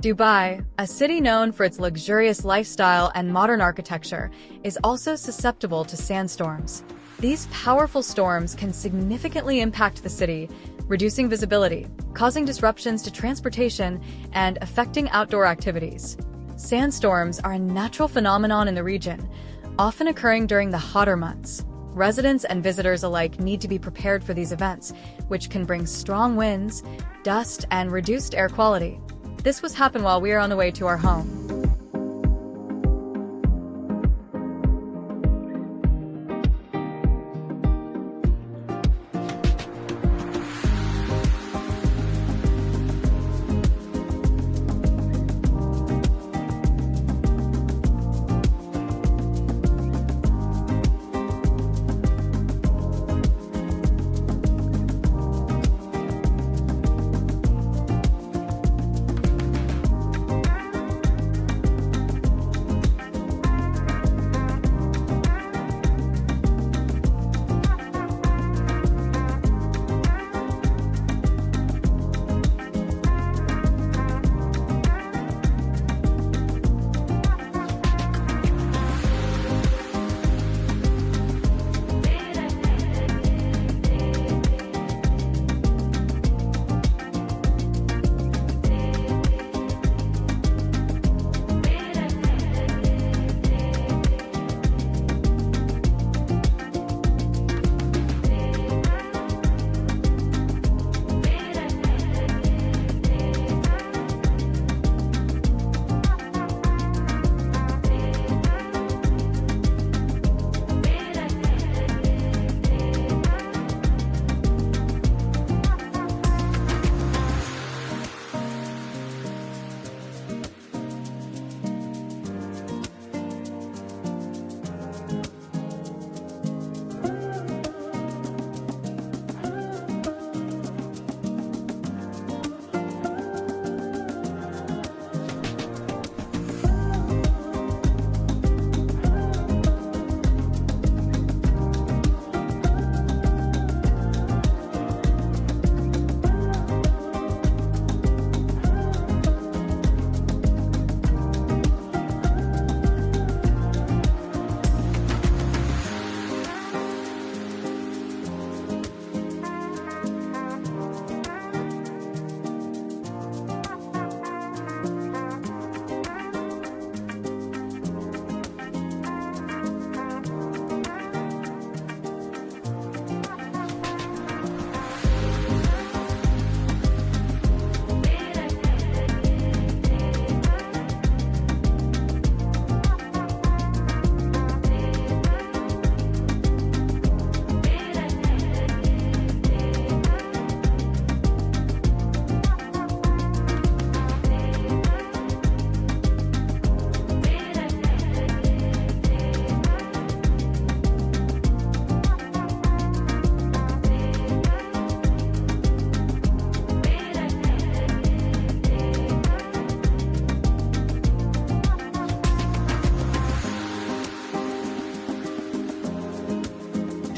Dubai, a city known for its luxurious lifestyle and modern architecture, is also susceptible to sandstorms. These powerful storms can significantly impact the city, reducing visibility, causing disruptions to transportation, and affecting outdoor activities. Sandstorms are a natural phenomenon in the region, often occurring during the hotter months. Residents and visitors alike need to be prepared for these events, which can bring strong winds, dust, and reduced air quality. This was happen while we are on the way to our home.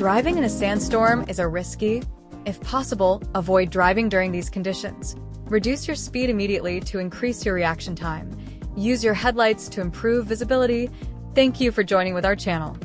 Driving in a sandstorm is risky. If possible, avoid driving during these conditions. Reduce your speed immediately to increase your reaction time. Use your headlights to improve visibility. Thank you for joining with our channel.